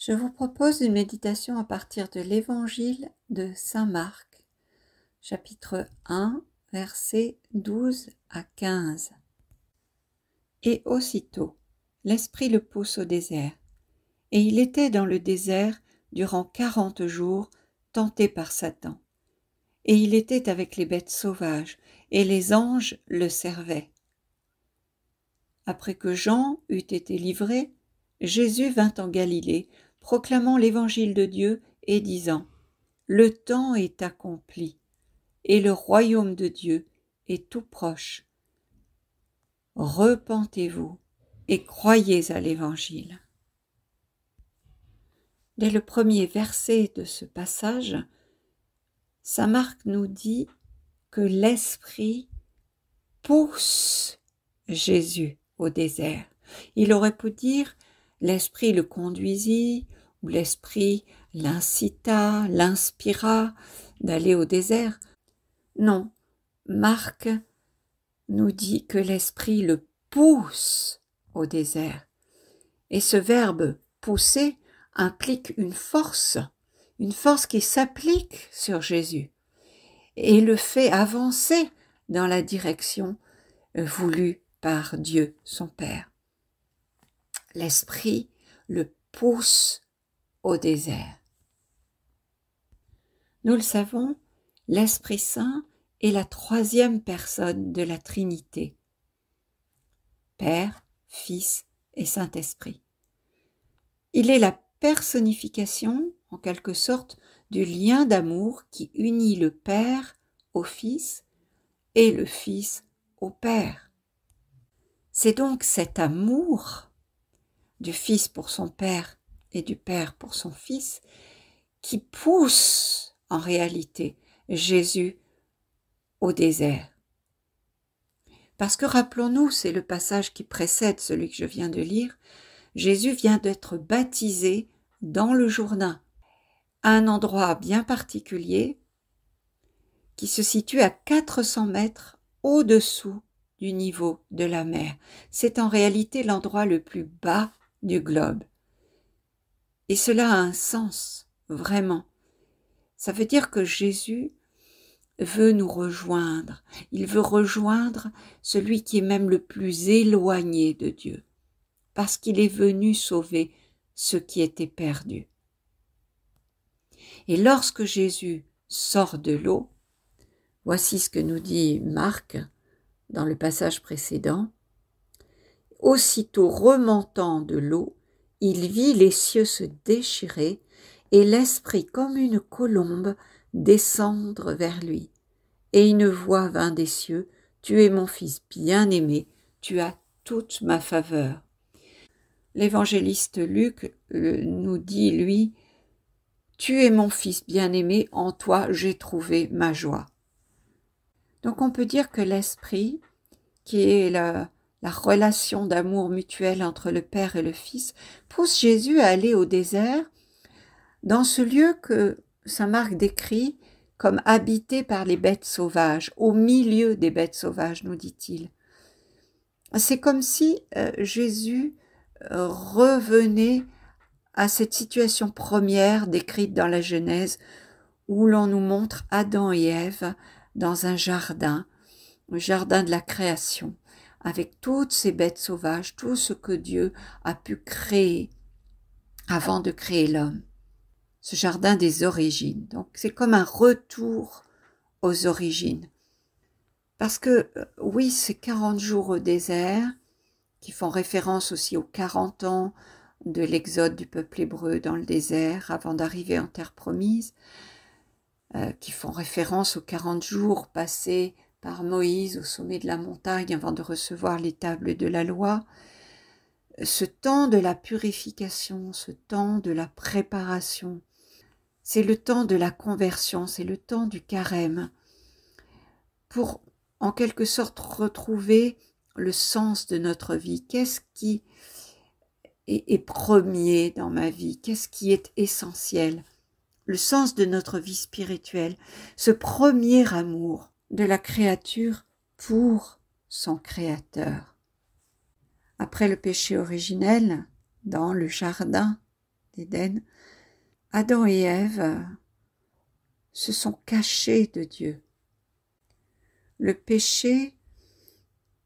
Je vous propose une méditation à partir de l'Évangile de Saint Marc, chapitre 1, versets 12 à 15. Et aussitôt, l'Esprit le pousse au désert, et il était dans le désert durant 40 jours, tenté par Satan. Et il était avec les bêtes sauvages, et les anges le servaient. Après que Jean eut été livré, Jésus vint en Galilée, proclamant l'évangile de Dieu et disant : Le temps est accompli, et le royaume de Dieu est tout proche. Repentez-vous et croyez à l'évangile. Dès le premier verset de ce passage, saint Marc nous dit que l'Esprit pousse Jésus au désert. Il aurait pu dire l'Esprit le conduisit, ou l'Esprit l'incita, l'inspira d'aller au désert. Non, Marc nous dit que l'Esprit le pousse au désert. Et ce verbe pousser implique une force qui s'applique sur Jésus et le fait avancer dans la direction voulue par Dieu, son Père. L'Esprit le pousse au désert. Nous le savons, l'Esprit Saint est la troisième personne de la Trinité. Père, Fils et Saint-Esprit. Il est la personnification, en quelque sorte, du lien d'amour qui unit le Père au Fils et le Fils au Père. C'est donc cet amour du Fils pour son Père et du Père pour son Fils qui pousse en réalité Jésus au désert. Parce que rappelons-nous, c'est le passage qui précède celui que je viens de lire, Jésus vient d'être baptisé dans le Jourdain, à un endroit bien particulier qui se situe à 400 mètres au-dessous du niveau de la mer. C'est en réalité l'endroit le plus bas du globe. Et cela a un sens, vraiment. Ça veut dire que Jésus veut nous rejoindre. Il veut rejoindre celui qui est même le plus éloigné de Dieu, parce qu'il est venu sauver ceux qui étaient perdus. Et lorsque Jésus sort de l'eau, voici ce que nous dit Marc dans le passage précédent. Aussitôt remontant de l'eau, il vit les cieux se déchirer et l'Esprit comme une colombe descendre vers lui. Et une voix vint des cieux : Tu es mon Fils bien-aimé, tu as toute ma faveur. L'évangéliste Luc nous dit, lui, Tu es mon Fils bien-aimé, en toi j'ai trouvé ma joie. Donc on peut dire que l'Esprit, qui est la relation d'amour mutuel entre le Père et le Fils, pousse Jésus à aller au désert, dans ce lieu que saint Marc décrit comme habité par les bêtes sauvages, au milieu des bêtes sauvages, nous dit-il. C'est comme si Jésus revenait à cette situation première décrite dans la Genèse, où l'on nous montre Adam et Ève dans un jardin, le jardin de la création, avec toutes ces bêtes sauvages, tout ce que Dieu a pu créer avant de créer l'homme. Ce jardin des origines. Donc c'est comme un retour aux origines. Parce que oui, ces 40 jours au désert, qui font référence aussi aux 40 ans de l'exode du peuple hébreu dans le désert avant d'arriver en terre promise, qui font référence aux 40 jours passés par Moïse au sommet de la montagne avant de recevoir les tables de la loi. Ce temps de la purification, ce temps de la préparation, c'est le temps de la conversion, c'est le temps du carême, pour en quelque sorte retrouver le sens de notre vie. Qu'est-ce qui est premier dans ma vie? Qu'est-ce qui est essentiel? Le sens de notre vie spirituelle, ce premier amour de la créature pour son Créateur. Après le péché originel, dans le jardin d'Éden, Adam et Ève se sont cachés de Dieu. Le péché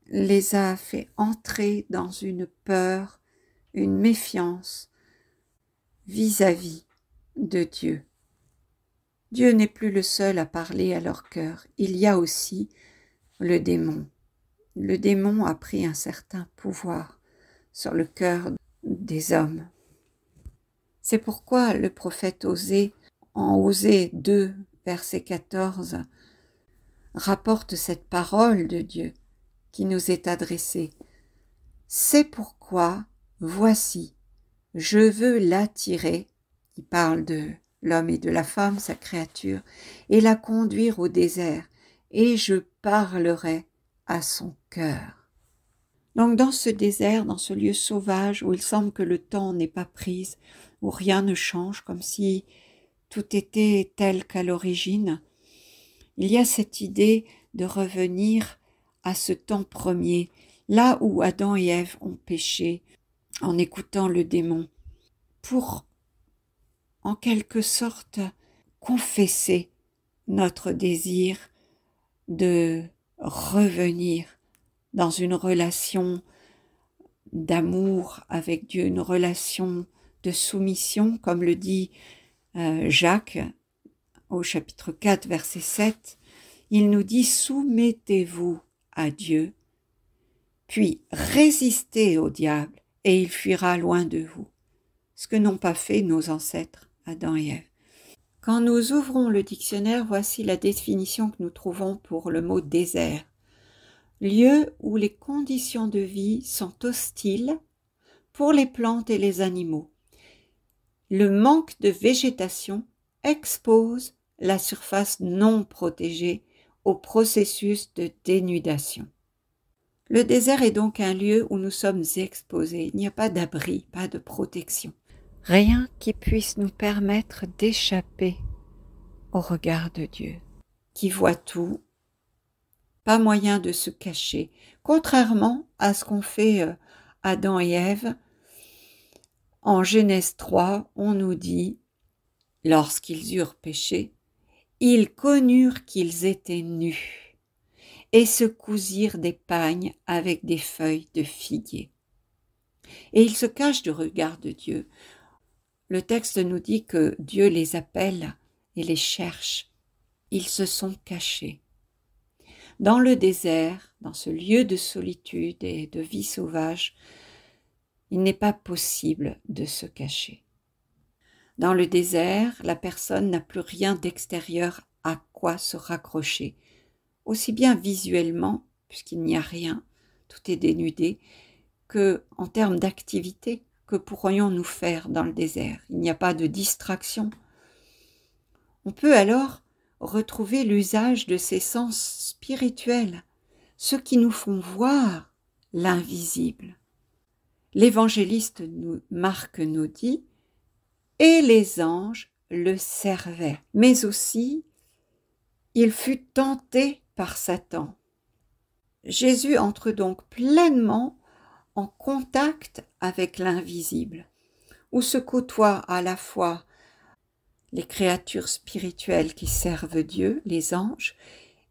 les a fait entrer dans une peur, une méfiance vis-à-vis de Dieu. Dieu n'est plus le seul à parler à leur cœur. Il y a aussi le démon. Le démon a pris un certain pouvoir sur le cœur des hommes. C'est pourquoi le prophète Osée, en Osée 2, verset 14, rapporte cette parole de Dieu qui nous est adressée. C'est pourquoi, voici, je veux l'attirer, il parle de l'homme et de la femme, sa créature, et la conduire au désert, et je parlerai à son cœur. Donc dans ce désert, dans ce lieu sauvage où il semble que le temps n'est pas pris, où rien ne change, comme si tout était tel qu'à l'origine, il y a cette idée de revenir à ce temps premier, là où Adam et Ève ont péché en écoutant le démon, pour en quelque sorte confesser notre désir de revenir dans une relation d'amour avec Dieu, une relation de soumission, comme le dit Jacques au chapitre 4, verset 7. Il nous dit « Soumettez-vous à Dieu, puis résistez au diable, et il fuira loin de vous. » Ce que n'ont pas fait nos ancêtres, Adam et Ève. Quand nous ouvrons le dictionnaire, voici la définition que nous trouvons pour le mot désert. Lieu où les conditions de vie sont hostiles pour les plantes et les animaux. Le manque de végétation expose la surface non protégée au processus de dénudation. Le désert est donc un lieu où nous sommes exposés. Il n'y a pas d'abri, pas de protection. Rien qui puisse nous permettre d'échapper au regard de Dieu, qui voit tout. Pas moyen de se cacher, contrairement à ce qu'ont fait Adam et Ève. En Genèse 3, on nous dit, lorsqu'ils eurent péché, ils connurent qu'ils étaient nus et se cousirent des pagnes avec des feuilles de figuier. Et ils se cachent du regard de Dieu. Le texte nous dit que Dieu les appelle et les cherche. Ils se sont cachés. Dans le désert, dans ce lieu de solitude et de vie sauvage, il n'est pas possible de se cacher. Dans le désert, la personne n'a plus rien d'extérieur à quoi se raccrocher, aussi bien visuellement, puisqu'il n'y a rien, tout est dénudé, que en termes d'activité, que pourrions-nous faire dans le désert? Il n'y a pas de distraction. On peut alors retrouver l'usage de ces sens spirituels, ceux qui nous font voir l'invisible. L'évangéliste Marc nous dit « Et les anges le servaient », mais aussi il fut tenté par Satan. Jésus entre donc pleinement en contact avec l'invisible, où se côtoient à la fois les créatures spirituelles qui servent Dieu, les anges,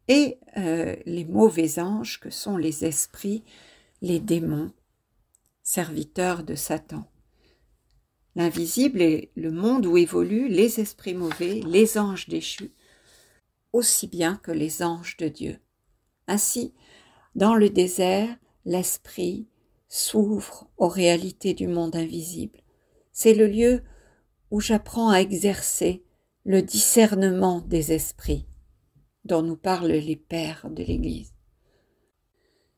et les mauvais anges que sont les esprits, les démons, serviteurs de Satan. L'invisible est le monde où évoluent les esprits mauvais, les anges déchus, aussi bien que les anges de Dieu. Ainsi, dans le désert, l'esprit s'ouvre aux réalités du monde invisible. C'est le lieu où j'apprends à exercer le discernement des esprits, dont nous parlent les pères de l'Église.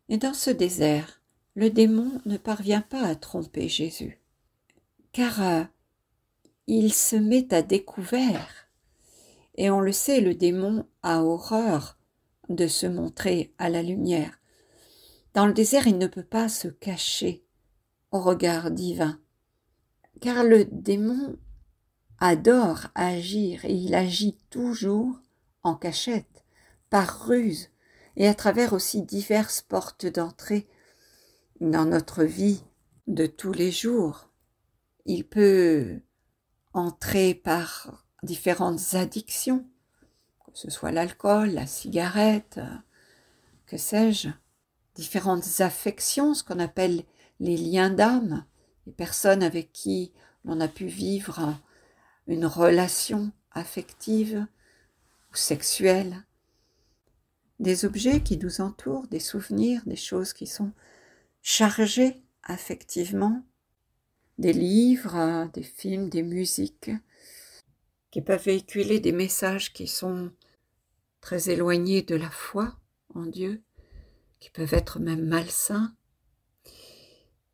Et dans ce désert, le démon ne parvient pas à tromper Jésus, car il se met à découvert. Et on le sait, le démon a horreur de se montrer à la lumière. Dans le désert, il ne peut pas se cacher au regard divin, car le démon adore agir et il agit toujours en cachette, par ruse et à travers aussi diverses portes d'entrée dans notre vie de tous les jours. Il peut entrés par différentes addictions, que ce soit l'alcool, la cigarette, que sais-je, différentes affections, ce qu'on appelle les liens d'âme, les personnes avec qui l'on a pu vivre une relation affective ou sexuelle, des objets qui nous entourent, des souvenirs, des choses qui sont chargées affectivement, des livres, des films, des musiques, qui peuvent véhiculer des messages qui sont très éloignés de la foi en Dieu, qui peuvent être même malsains,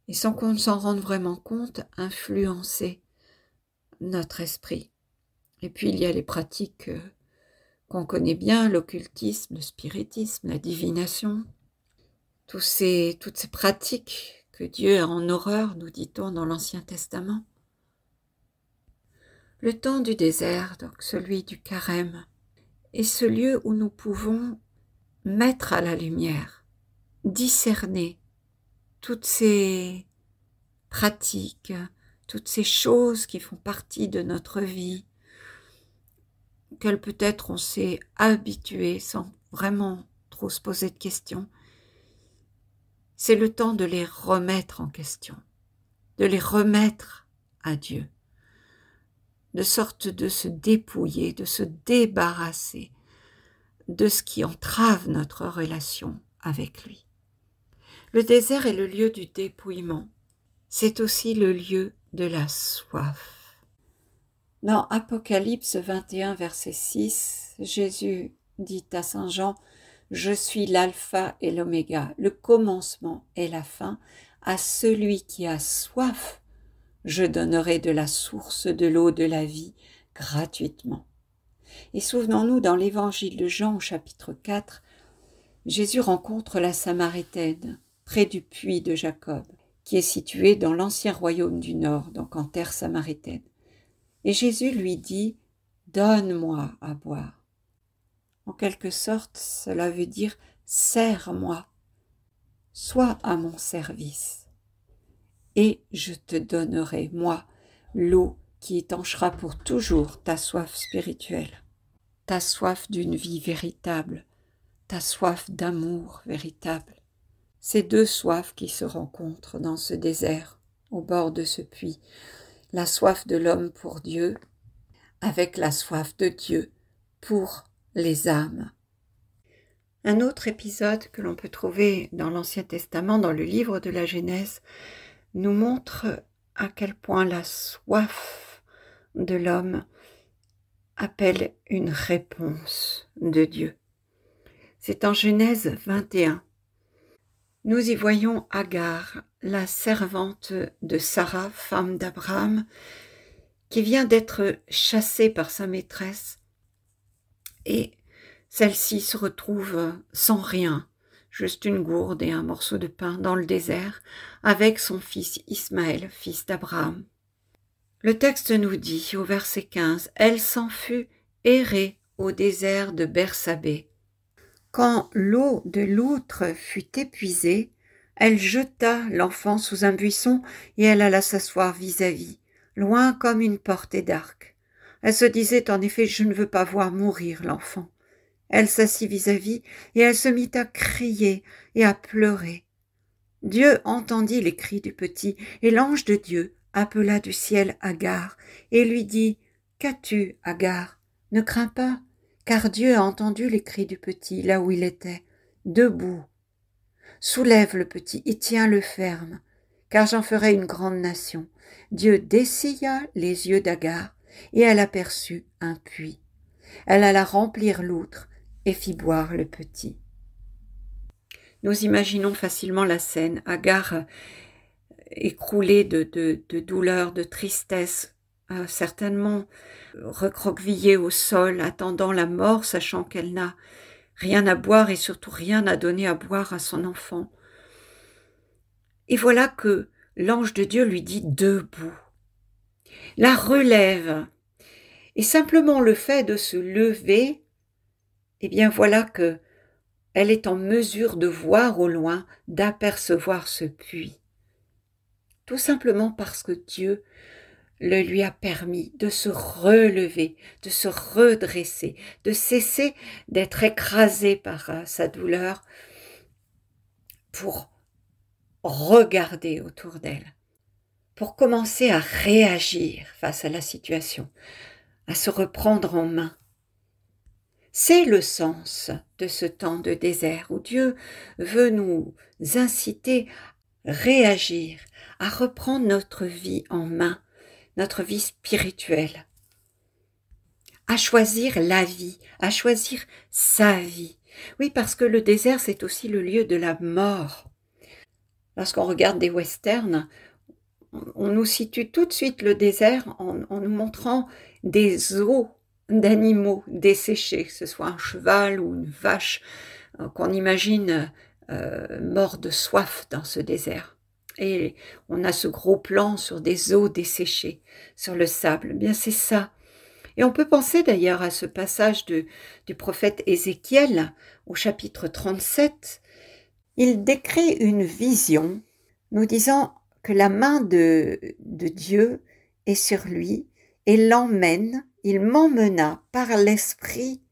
et sans qu'on s'en rende vraiment compte, influencer notre esprit. Et puis il y a les pratiques qu'on connaît bien, l'occultisme, le spiritisme, la divination, toutes ces pratiques que Dieu a en horreur, nous dit-on dans l'Ancien Testament. Le temps du désert, donc celui du carême, est ce lieu où nous pouvons mettre à la lumière, discerner toutes ces pratiques, toutes ces choses qui font partie de notre vie, qu'elles peut-être on s'est habitué sans vraiment trop se poser de questions. C'est le temps de les remettre en question, de les remettre à Dieu, de sorte de se dépouiller, de se débarrasser de ce qui entrave notre relation avec lui. Le désert est le lieu du dépouillement. C'est aussi le lieu de la soif. Dans Apocalypse 21, verset 6, Jésus dit à Saint Jean, « Je suis l'alpha et l'oméga, le commencement et la fin. À celui qui a soif, je donnerai de la source de l'eau de la vie gratuitement. » Et souvenons-nous, dans l'évangile de Jean au chapitre 4, Jésus rencontre la Samaritaine près du puits de Jacob, qui est situé dans l'ancien royaume du Nord, donc en terre samaritaine. Et Jésus lui dit « Donne-moi à boire ». En quelque sorte, cela veut dire « Sers-moi, sois à mon service, et je te donnerai, moi, l'eau qui étanchera pour toujours ta soif spirituelle, ta soif d'une vie véritable, ta soif d'amour véritable. » Ces deux soifs qui se rencontrent dans ce désert, au bord de ce puits, la soif de l'homme pour Dieu, avec la soif de Dieu pour les âmes. Un autre épisode que l'on peut trouver dans l'Ancien Testament, dans le livre de la Genèse, nous montre à quel point la soif de l'homme appelle une réponse de Dieu. C'est en Genèse 21. Nous y voyons Agar, la servante de Sarah, femme d'Abraham, qui vient d'être chassée par sa maîtresse, et celle-ci se retrouve sans rien, juste une gourde et un morceau de pain dans le désert, avec son fils Ismaël, fils d'Abraham. Le texte nous dit, au verset 15, « Elle s'en fut errer au désert de Bersabée. Quand l'eau de l'outre fut épuisée, elle jeta l'enfant sous un buisson et elle alla s'asseoir vis-à-vis, loin comme une portée d'arc. Elle se disait en effet, je ne veux pas voir mourir l'enfant. Elle s'assit vis-à-vis et elle se mit à crier et à pleurer. Dieu entendit les cris du petit et l'ange de Dieu appela du ciel Agar et lui dit, « Qu'as-tu, Agar? Ne crains pas, car Dieu a entendu les cris du petit là où il était, debout. Soulève le petit et tiens-le ferme, car j'en ferai une grande nation. » Dieu dessilla les yeux d'Agar et elle aperçut un puits. Elle alla remplir l'outre et fit boire le petit. Nous imaginons facilement la scène, Agar écroulée de douleur, de tristesse, certainement recroquevillée au sol, attendant la mort, sachant qu'elle n'a rien à boire et surtout rien à donner à boire à son enfant. Et voilà que l'ange de Dieu lui dit « debout », la relève. Et simplement le fait de se lever, eh bien voilà que elle est en mesure de voir au loin, d'apercevoir ce puits. Tout simplement parce que Dieu le lui a permis de se relever, de se redresser, de cesser d'être écrasé par sa douleur pour regarder autour d'elle, pour commencer à réagir face à la situation, à se reprendre en main. C'est le sens de ce temps de désert où Dieu veut nous inciter à réagir, à reprendre notre vie en main, notre vie spirituelle, à choisir la vie, à choisir sa vie. Oui, parce que le désert, c'est aussi le lieu de la mort. Lorsqu'on regarde des westerns, on nous situe tout de suite le désert en nous montrant des os d'animaux desséchés, que ce soit un cheval ou une vache, qu'on imagine mort de soif dans ce désert. Et on a ce gros plan sur des os desséchés, sur le sable. Eh bien, c'est ça. Et on peut penser d'ailleurs à ce passage du prophète Ézéchiel au chapitre 37. Il décrit une vision nous disant que la main de Dieu est sur lui et l'emmène, il m'emmena par l'esprit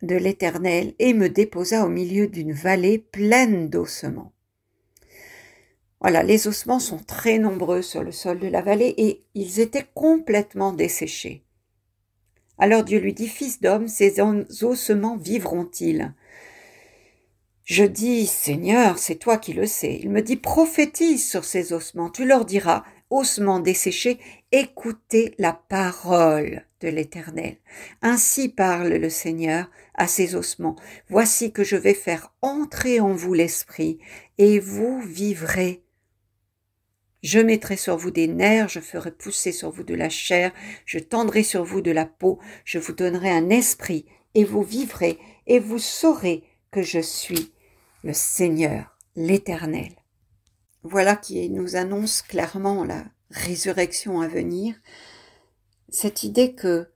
de l'Éternel et me déposa au milieu d'une vallée pleine d'ossements. Voilà, les ossements sont très nombreux sur le sol de la vallée et ils étaient complètement desséchés. Alors Dieu lui dit, « Fils d'homme, ces ossements vivront-ils » Je dis, « Seigneur, c'est toi qui le sais. » Il me dit, « Prophétise sur ces ossements. Tu leur diras, ossements desséchés, écoutez la parole de l'Éternel. Ainsi parle le Seigneur à ces ossements. Voici que je vais faire entrer en vous l'esprit, et vous vivrez. Je mettrai sur vous des nerfs, je ferai pousser sur vous de la chair, je tendrai sur vous de la peau, je vous donnerai un esprit, et vous vivrez, et vous saurez que je suis le Seigneur, l'Éternel. » Voilà qui nous annonce clairement la résurrection à venir, cette idée que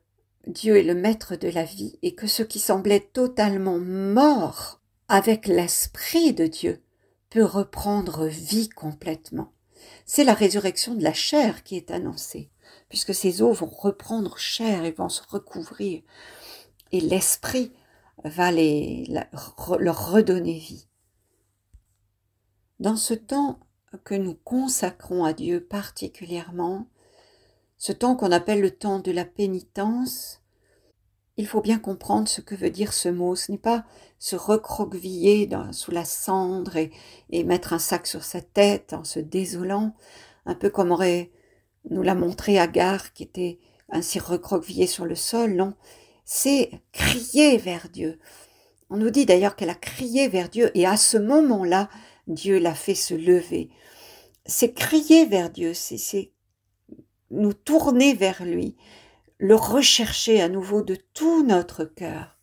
Dieu est le maître de la vie et que ce qui semblait totalement mort avec l'Esprit de Dieu peut reprendre vie complètement. C'est la résurrection de la chair qui est annoncée, puisque ces os vont reprendre chair et vont se recouvrir, et l'Esprit va leur redonner vie. Dans ce temps que nous consacrons à Dieu particulièrement, ce temps qu'on appelle le temps de la pénitence, il faut bien comprendre ce que veut dire ce mot. Ce n'est pas se recroqueviller sous la cendre et mettre un sac sur sa tête en se désolant, un peu comme nous l'a montré Agar qui était ainsi recroquevillée sur le sol. Non, c'est crier vers Dieu. On nous dit d'ailleurs qu'elle a crié vers Dieu et à ce moment-là, Dieu l'a fait se lever. C'est crier vers Dieu, c'est nous tourner vers lui, le rechercher à nouveau de tout notre cœur.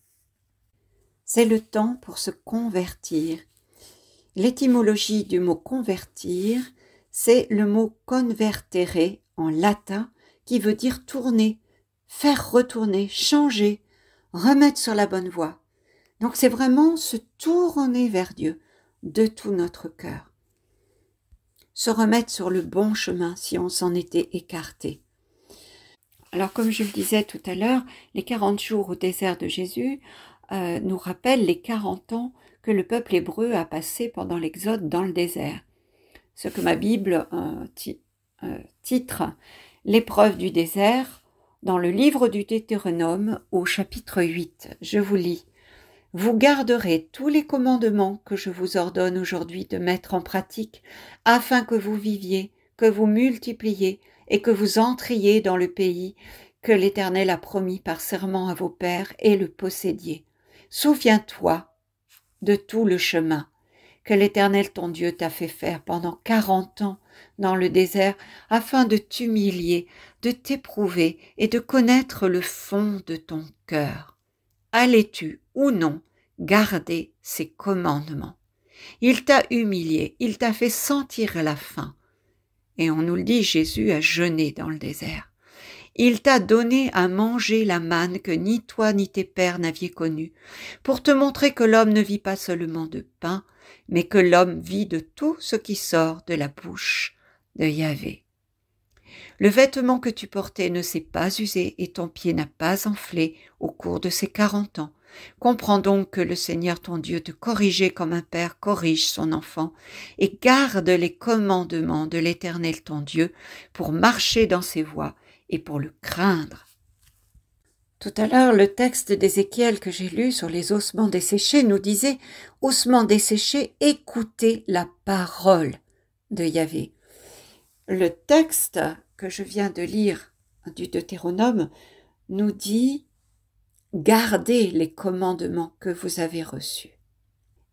C'est le temps pour se convertir. L'étymologie du mot convertir, c'est le mot convertere en latin qui veut dire tourner, faire retourner, changer, remettre sur la bonne voie. Donc c'est vraiment se tourner vers Dieu de tout notre cœur. Se remettre sur le bon chemin si on s'en était écarté. Alors comme je le disais tout à l'heure, les 40 jours au désert de Jésus nous rappellent les 40 ans que le peuple hébreu a passé pendant l'exode dans le désert. Ce que ma Bible titre « L'épreuve du désert » dans le livre du Deutéronome au chapitre 8. Je vous lis. « Vous garderez tous les commandements que je vous ordonne aujourd'hui de mettre en pratique, afin que vous viviez, que vous multipliez et que vous entriez dans le pays que l'Éternel a promis par serment à vos pères et le possédiez. Souviens-toi de tout le chemin que l'Éternel ton Dieu t'a fait faire pendant 40 ans dans le désert, afin de t'humilier, de t'éprouver et de connaître le fond de ton cœur. Allais-tu ou non garder ses commandements? Il t'a humilié, il t'a fait sentir la faim. Et on nous le dit, Jésus a jeûné dans le désert. Il t'a donné à manger la manne que ni toi ni tes pères n'aviez connue, pour te montrer que l'homme ne vit pas seulement de pain, mais que l'homme vit de tout ce qui sort de la bouche de Yahvé. Le vêtement que tu portais ne s'est pas usé et ton pied n'a pas enflé au cours de ces 40 ans. Comprends donc que le Seigneur ton Dieu te corrigeait comme un père corrige son enfant, et garde les commandements de l'Éternel ton Dieu pour marcher dans ses voies et pour le craindre. Tout à l'heure, le texte d'Ézéchiel que j'ai lu sur les ossements desséchés nous disait « Ossements desséchés, écoutez la parole de Yahvé ». Le texte que je viens de lire du Deutéronome nous dit « Gardez les commandements que vous avez reçus ».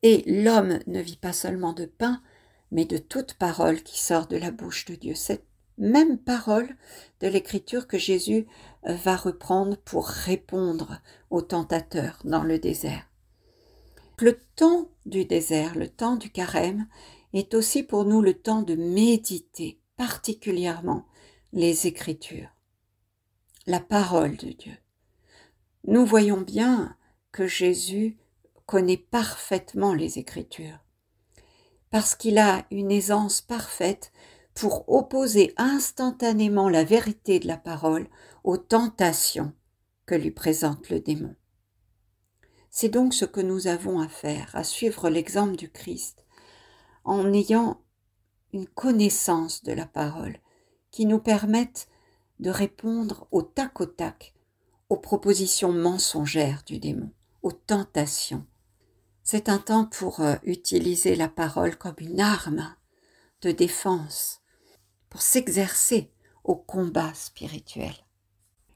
Et l'homme ne vit pas seulement de pain, mais de toute parole qui sort de la bouche de Dieu. Cette même parole de l'Écriture que Jésus va reprendre pour répondre aux tentateurs dans le désert. Le temps du désert, le temps du carême, est aussi pour nous le temps de méditer particulièrement les Écritures, la parole de Dieu. Nous voyons bien que Jésus connaît parfaitement les Écritures, parce qu'il a une aisance parfaite pour opposer instantanément la vérité de la parole aux tentations que lui présente le démon. C'est donc ce que nous avons à faire, à suivre l'exemple du Christ, en ayant une connaissance de la parole qui nous permette de répondre au tac aux propositions mensongères du démon, aux tentations. C'est un temps pour utiliser la parole comme une arme de défense, pour s'exercer au combat spirituel.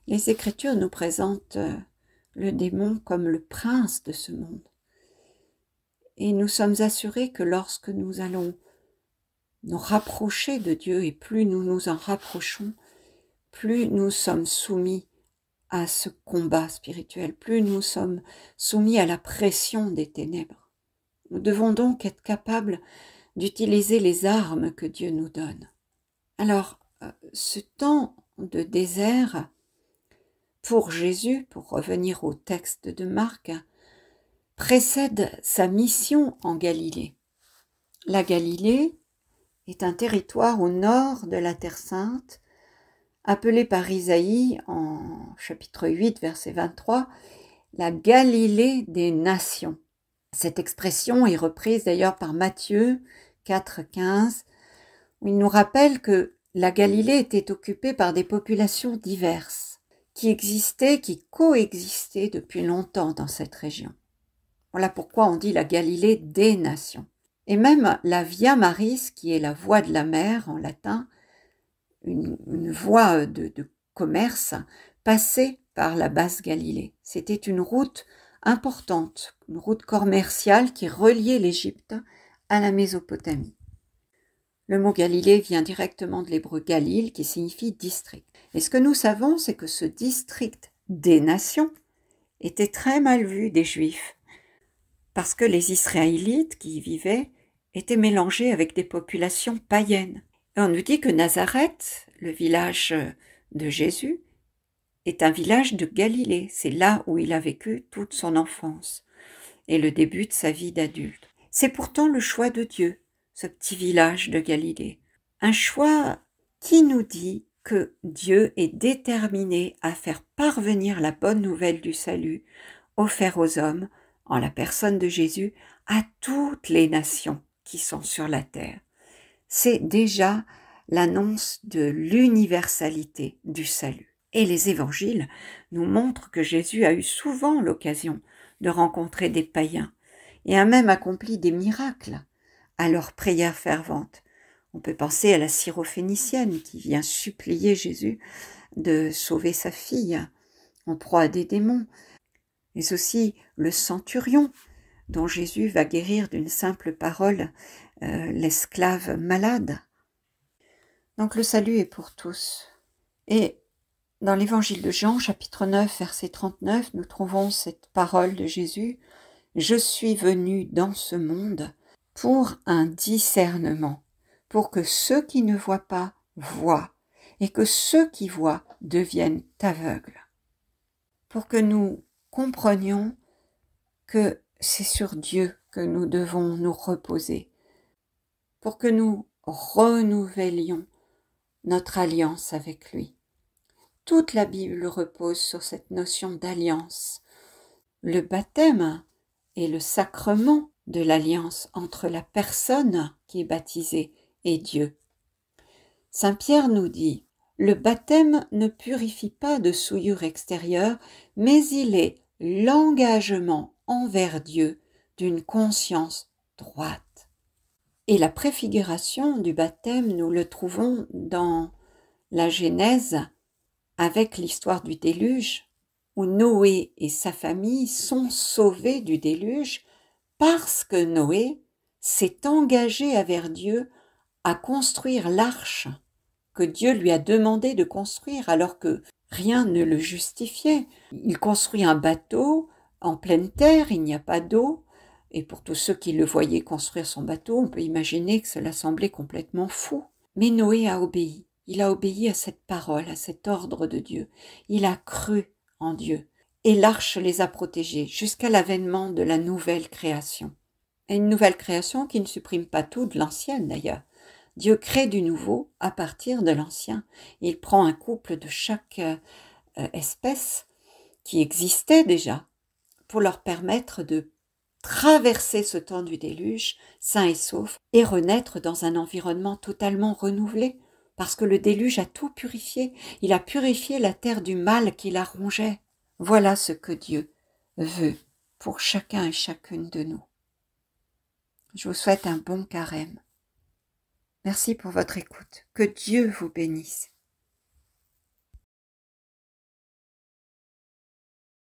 Les Écritures nous présentent le démon comme le prince de ce monde. Et nous sommes assurés que lorsque nous allons nous rapprocher de Dieu, et plus nous nous en rapprochons, plus nous sommes soumis à ce combat spirituel, plus nous sommes soumis à la pression des ténèbres. Nous devons donc être capables d'utiliser les armes que Dieu nous donne. Alors, ce temps de désert, pour Jésus, pour revenir au texte de Marc, précède sa mission en Galilée. La Galilée est un territoire au nord de la Terre Sainte, appelé par Isaïe en chapitre 8, verset 23, la Galilée des nations. Cette expression est reprise d'ailleurs par Matthieu 4, 15, où il nous rappelle que la Galilée était occupée par des populations diverses, qui coexistaient depuis longtemps dans cette région. Voilà pourquoi on dit la Galilée des nations. Et même la Via Maris, qui est la voie de la mer en latin, une voie de commerce, passait par la basse Galilée. C'était une route importante, une route commerciale qui reliait l'Égypte à la Mésopotamie. Le mot Galilée vient directement de l'hébreu Galil, qui signifie district. Et ce que nous savons, c'est que ce district des nations était très mal vu des Juifs, parce que les Israélites qui y vivaient étaient mélangés avec des populations païennes. Et on nous dit que Nazareth, le village de Jésus, est un village de Galilée. C'est là où il a vécu toute son enfance et le début de sa vie d'adulte. C'est pourtant le choix de Dieu, ce petit village de Galilée. Un choix qui nous dit que Dieu est déterminé à faire parvenir la bonne nouvelle du salut offert aux hommes, en la personne de Jésus, à toutes les nations qui sont sur la terre. C'est déjà l'annonce de l'universalité du salut. Et les évangiles nous montrent que Jésus a eu souvent l'occasion de rencontrer des païens et a même accompli des miracles à leur prière fervente. On peut penser à la syrophénicienne qui vient supplier Jésus de sauver sa fille en proie à des démons, mais aussi le centurion dont Jésus va guérir d'une simple parole l'esclave malade. Donc le salut est pour tous. Et dans l'évangile de Jean, chapitre 9, verset 39, nous trouvons cette parole de Jésus « Je suis venu dans ce monde pour un discernement, pour que ceux qui ne voient pas voient, et que ceux qui voient deviennent aveugles. » Pour que nous comprenions que c'est sur Dieu que nous devons nous reposer, pour que nous renouvellions notre alliance avec lui. Toute la Bible repose sur cette notion d'alliance. Le baptême est le sacrement de l'alliance entre la personne qui est baptisée et Dieu. Saint Pierre nous dit, le baptême ne purifie pas de souillure extérieure, mais il est l'engagement envers Dieu d'une conscience droite. Et la préfiguration du baptême, nous le trouvons dans la Genèse avec l'histoire du déluge, où Noé et sa famille sont sauvés du déluge parce que Noé s'est engagé envers Dieu à construire l'arche que Dieu lui a demandé de construire alors que rien ne le justifiait. Il construit un bateau en pleine terre, il n'y a pas d'eau, et pour tous ceux qui le voyaient construire son bateau, on peut imaginer que cela semblait complètement fou. Mais Noé a obéi. Il a obéi à cette parole, à cet ordre de Dieu. Il a cru en Dieu. Et l'arche les a protégés jusqu'à l'avènement de la nouvelle création. Et une nouvelle création qui ne supprime pas tout de l'ancienne d'ailleurs. Dieu crée du nouveau à partir de l'ancien. Il prend un couple de chaque espèce qui existait déjà pour leur permettre de traverser ce temps du déluge sains et saufs et renaître dans un environnement totalement renouvelé. Parce que le déluge a tout purifié. Il a purifié la terre du mal qui la rongeait. Voilà ce que Dieu veut pour chacun et chacune de nous. Je vous souhaite un bon carême. Merci pour votre écoute. Que Dieu vous bénisse.